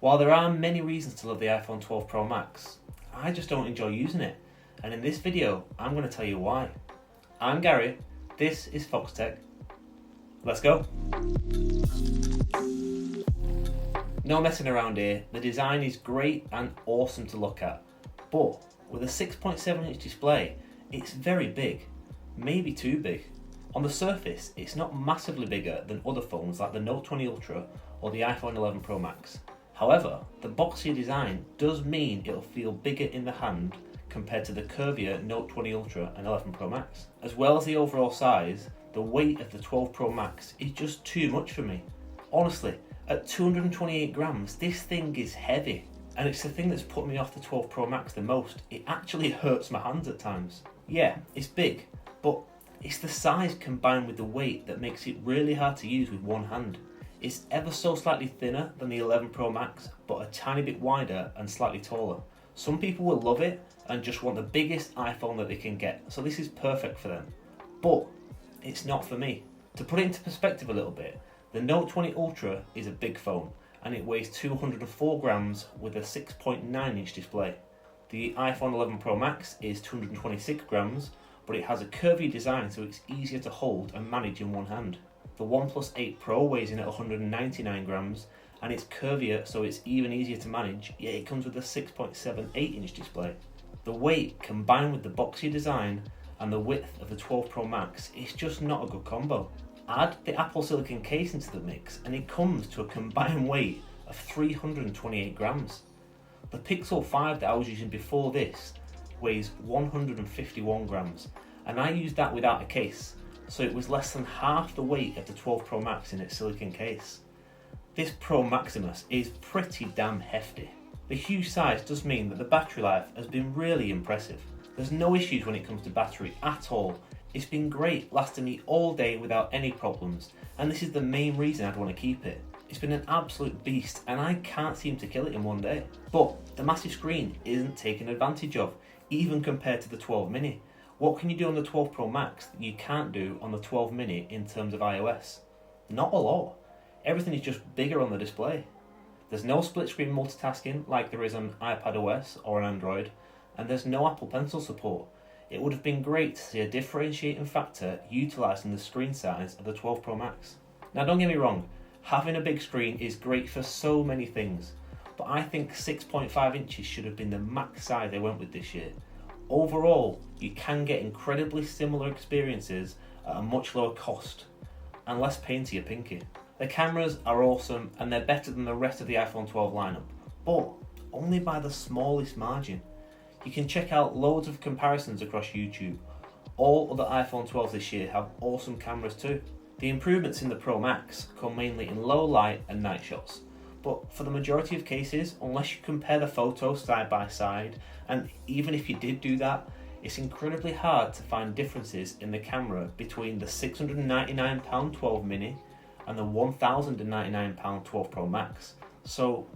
While there are many reasons to love the iPhone 12 Pro Max, I just don't enjoy using it. And in this video, I'm going to tell you why. I'm Gary, this is FoxTech. Let's go. No messing around here, the design is great and awesome to look at, but with a 6.7 inch display, it's very big, maybe too big. On the surface, it's not massively bigger than other phones like the Note 20 Ultra or the iPhone 11 Pro Max. However, the boxier design does mean it'll feel bigger in the hand compared to the curvier Note 20 Ultra and 11 Pro Max. As well as the overall size, the weight of the 12 Pro Max is just too much for me. Honestly, at 228 grams, this thing is heavy. And it's the thing that's put me off the 12 Pro Max the most. It actually hurts my hands at times. Yeah, it's big, but it's the size combined with the weight that makes it really hard to use with one hand. It's ever so slightly thinner than the 11 Pro Max, but a tiny bit wider and slightly taller. Some people will love it and just want the biggest iPhone that they can get, so this is perfect for them. But it's not for me. To put it into perspective a little bit, the Note 20 Ultra is a big phone, and it weighs 204 grams with a 6.9 inch display. The iPhone 11 Pro Max is 226 grams, but it has a curvy design so it's easier to hold and manage in one hand. The OnePlus 8 Pro weighs in at 199 grams, and it's curvier so it's even easier to manage, yet it comes with a 6.78 inch display. The weight combined with the boxier design and the width of the 12 Pro Max is just not a good combo. Add the Apple Silicon case into the mix and it comes to a combined weight of 328 grams. The Pixel 5 that I was using before this weighs 151 grams, and I used that without a case, so it was less than half the weight of the 12 Pro Max in its silicon case. This Pro Maximus is pretty damn hefty. The huge size does mean that the battery life has been really impressive. There's no issues when it comes to battery at all. It's been great, lasting me all day without any problems, and this is the main reason I'd want to keep it. It's been an absolute beast and I can't seem to kill it in one day. But the massive screen isn't taken advantage of, even compared to the 12 mini. What can you do on the 12 Pro Max that you can't do on the 12 mini in terms of iOS? Not a lot. Everything is just bigger on the display. There's no split screen multitasking like there is on iPadOS or on Android, and there's no Apple Pencil support. It would have been great to see a differentiating factor utilising the screen size of the 12 Pro Max. Now don't get me wrong, having a big screen is great for so many things, but I think 6.5 inches should have been the max size they went with this year. Overall, you can get incredibly similar experiences at a much lower cost and less pain to your pinky. The cameras are awesome and they're better than the rest of the iPhone 12 lineup, but only by the smallest margin. You can check out loads of comparisons across YouTube. All other iPhone 12s this year have awesome cameras too. The improvements in the Pro Max come mainly in low light and night shots, but for the majority of cases, unless you compare the photos side by side, and even if you did do that, it's incredibly hard to find differences in the camera between the £699 12 mini and the £1,099 12 Pro Max. So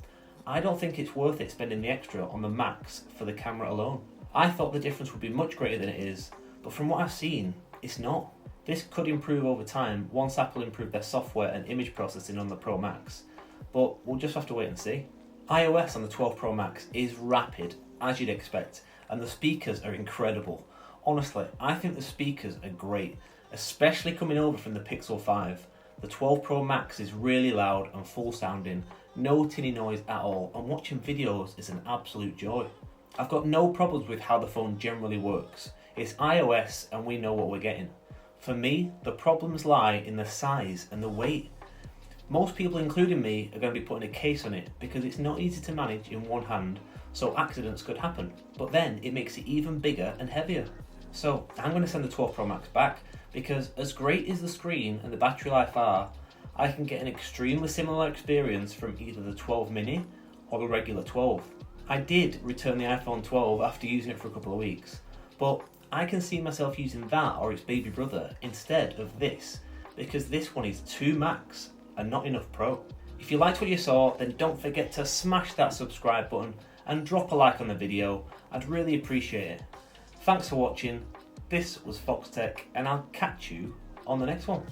I don't think it's worth it spending the extra on the Max for the camera alone. I thought the difference would be much greater than it is, but from what I've seen, it's not. This could improve over time once Apple improve their software and image processing on the Pro Max, but we'll just have to wait and see. iOS on the 12 Pro Max is rapid, as you'd expect, and the speakers are incredible. Honestly, I think the speakers are great, especially coming over from the Pixel 5. The 12 Pro Max is really loud and full sounding, no tinny noise at all, and watching videos is an absolute joy. I've got no problems with how the phone generally works. It's iOS and we know what we're getting. For me, the problems lie in the size and the weight. Most people, including me, are going to be putting a case on it because it's not easy to manage in one hand, so accidents could happen. But then it makes it even bigger and heavier. So I'm going to send the 12 Pro Max back because as great as the screen and the battery life are, I can get an extremely similar experience from either the 12 mini or the regular 12. I did return the iPhone 12 after using it for a couple of weeks, but I can see myself using that or its baby brother instead of this because this one is too Max and not enough Pro. If you liked what you saw, then don't forget to smash that subscribe button and drop a like on the video. I'd really appreciate it. Thanks for watching. This was FoxTech and I'll catch you on the next one.